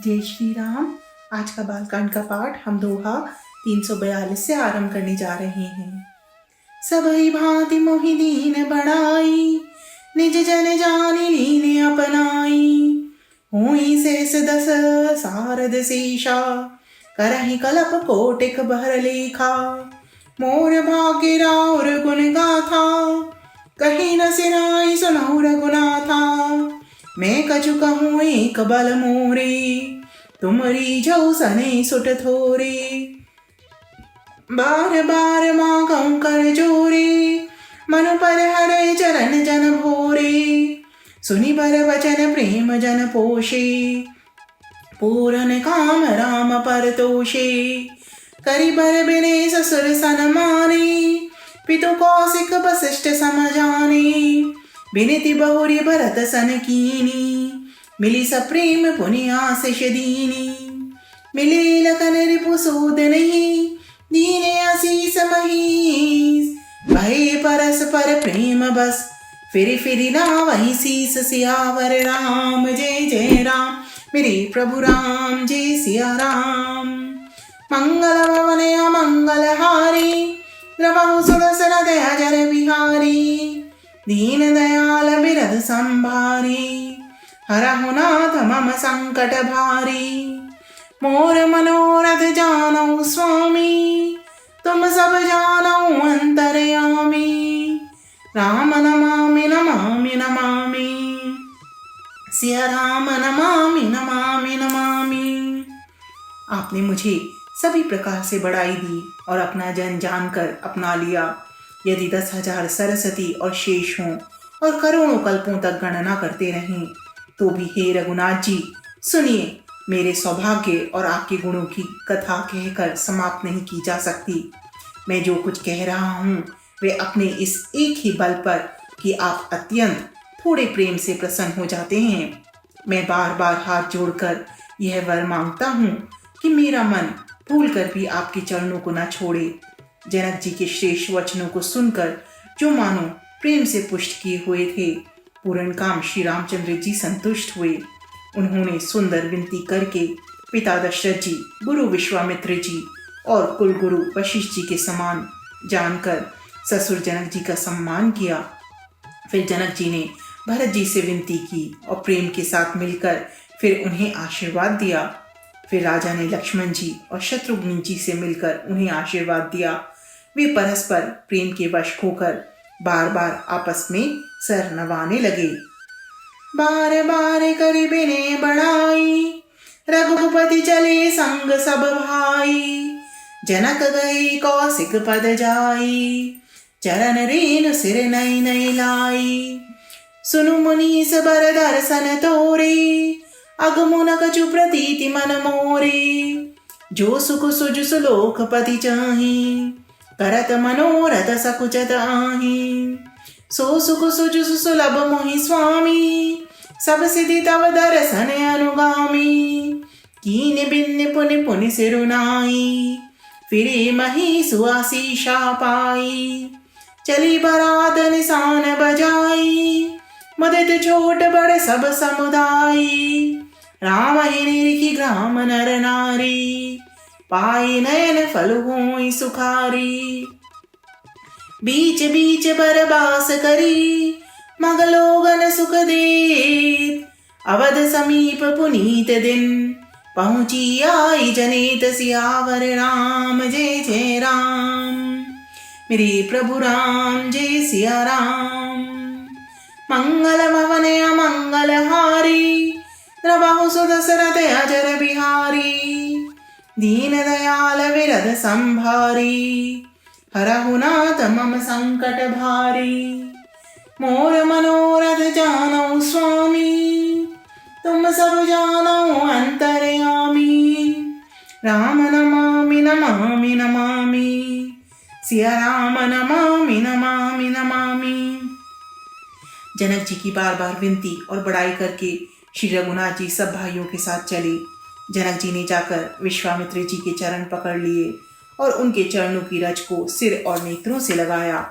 जय श्री राम। आज का बालकांड का पाठ हम दोहा 342 से आरंभ करने जा रहे हैं। सबई भांति मोहि दीन बड़ाई, निज जन जानि लीने अपनाई। हुई सहस दस सारद शेषा, करहि कलप कोटिक बहर लेखा। मोर भाग्य राउर गुण गाथा, कहीं न सिनाई सुनहु रघुनाथा। मैं कछु कहूँ एक बल मोरे, तुमरी जौ सने सुट थोरे। बार बार मांगऊँ कर जोरे, मन पर हरे चरण जन भोरे। सुनि बर वचन प्रेम जन पोषे, पूरन काम राम पर तोषे। करि बर बिने ससुर सन माने, पितु कौशिक वसिष्ठ सम जाने। बिनति बहुरी भरत सन कीनी, मिली सप्रेम पुनि आशीष दीनी। मिले लखन रिपु सूदनहि, दीने आशीष महीस। भये परस्पर प्रेम बस, फिरि फिरि नावहि शीस। सियावर राम जय जय राम, मेरे प्रभु राम जय सिया राम। मंगल भवन अमंगल हारी, द्रवहु सुदर्शन दया जन बिहारी। दीन दयाल बिरध संभारी, हरहु नाथ मम संकट भारी। मोर मनोरथ जानऊ स्वामी, तुम सब जानऊ अंतर्यामी। राम नमामि नमामि नमामि, सिया राम नमामि नमामि नमामि। आपने मुझे सभी प्रकार से बड़ाई दी और अपना जन जानकर अपना लिया। यदि 10,000 सरस्वती और शेष हों और करोड़ों कल्पों तक गणना करते रहें, तो भी हे रघुनाथ जी सुनिए, मेरे सौभाग्य और आपके गुणों की कथा कहकर समाप्त नहीं की जा सकती। मैं जो कुछ कह रहा हूँ वे अपने इस एक ही बल पर कि आप अत्यंत थोड़े प्रेम से प्रसन्न हो जाते हैं। मैं बार बार हाथ जोड़कर यह वर मांगता हूँ कि मेरा मन भूल कर भी आपके चरणों को न छोड़े। जनक जी के श्रेष्ठ वचनों को सुनकर जो मानो प्रेम से पुष्ट किए हुए थे, पूर्ण काम श्री रामचंद्र जी संतुष्ट हुए। उन्होंने सुंदर विनती करके पिता दशरथ जी, गुरु विश्वामित्र जी और कुल गुरु वशिष्ठ जी के समान जानकर ससुर जनक जी का सम्मान किया। फिर जनक जी ने भरत जी से विनती की और प्रेम के साथ मिलकर फिर उन्हें आशीर्वाद दिया। फिर राजा ने लक्ष्मण जी और शत्रुघ्न जी से मिलकर उन्हें आशीर्वाद दिया। वे परस्पर प्रेम के वश होकर बार बार आपस में सर नवाने लगे। बार बार करि बिने बड़ाई, रघुपति चले संग सब भाई। जनक गए कौशिक पद जाई, चरण रेणु सिर नई नई लाई। सुनु मुनीस बर दर्शन तोरे, अगमुन कछु प्रतीति मन मोरे। जो सुख सुज सुलोकपति चाही, करत मनोरथ सकुचत आही। सो सुख सुज सुलभ मोहि स्वामी, सब सिद्धि तव दर्शन अनुगामी। कीन बिन्न पुनि पुनि सिरुनाई, फिरे मही सुआशीषा पाई। चली बरात निशान बजाई, मदद छोट बड़ सब समुदाई। राम ही निरखी ग्राम नर नारी, पाई नयन फल होई सुखारी। बीच बीच बरबास करी, मगलोगन सुख देत। अवध समीप पुनीत दिन, पहुँची आई जनित। सियावर राम जय जय राम, मेरे प्रभु राम जय सिया राम। मंगल भवन अमंगल हारी, द्रवहु सुदशरथ अजर बिहारी। दीन दयाल विरध संभारी, हरहु नाथ मम संकट भारी। मोर मनोरथ जानऊ स्वामी, तुम सब जानऊ अंतर्यामी। राम नमामि नमामि नमामि, सिया राम नमामि नमामि नमामि। जनक जी की बार बार विनती और बड़ाई करके श्री रघुनाथ जी सब भाइयों के साथ चले। जनक जी ने जाकर विश्वामित्र जी के चरण पकड़ लिए और उनके चरणों की रज को सिर और नेत्रों से लगाया।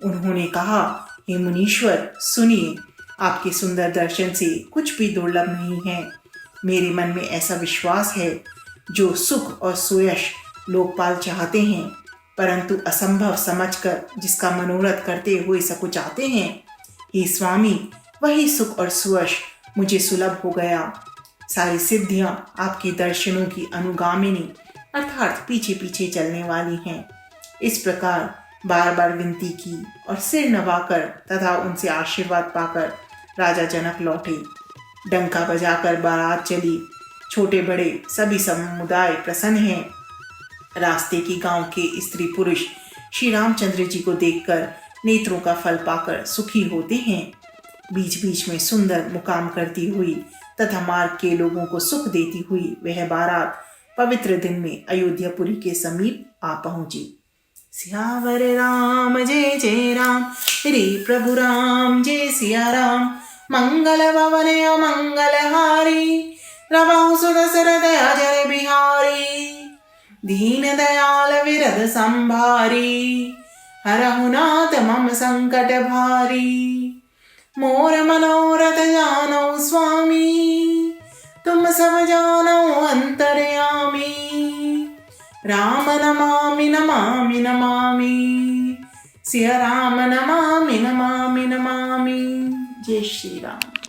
उन्होंने कहा, हे मुनीश्वर सुनिए, आपके सुंदर दर्शन से कुछ भी दुर्लभ नहीं है। मेरे मन में ऐसा विश्वास है, जो सुख और सुयश लोकपाल चाहते हैं, परंतु असंभव समझकर जिसका मनोरथ करते हुए सकुचाते हैं, हे स्वामी, वही सुख और सुयश मुझे सुलभ हो गया। सारी सिद्धियां आपके दर्शनों की अनुगामिनी अर्थात पीछे पीछे चलने वाली हैं। इस प्रकार बार बार विनती की और सिर नवाकर तथा उनसे आशीर्वाद पाकर राजा जनक लौटे। डंका बजाकर बारात चली। छोटे बड़े सभी समुदाय प्रसन्न हैं। रास्ते की गांव के स्त्री पुरुष श्री रामचंद्र जी को देखकर नेत्रों का फल पाकर सुखी होते हैं। बीच बीच में सुंदर मुकाम करती हुई तथा मार्ग के लोगों को सुख देती हुई वह बारात पवित्र दिन में अयोध्यापुरी के समीप आ पहुंची। सियावर राम जय जय राम, श्री प्रभु राम जय सिया राम। मंगल भवन मंगल हारी, रवहु सुर दशरथ अजर बिहारी। दीन दयाल विरद संभारी, हरहु नाथ मम संकट भारी। मोर मनोरथ जानो स्वामी, तुम सब जानो अंतर्यामी। राम नमामि नमामि नमामि, सिया राम नमामि नमामि नमामि। जय श्री राम।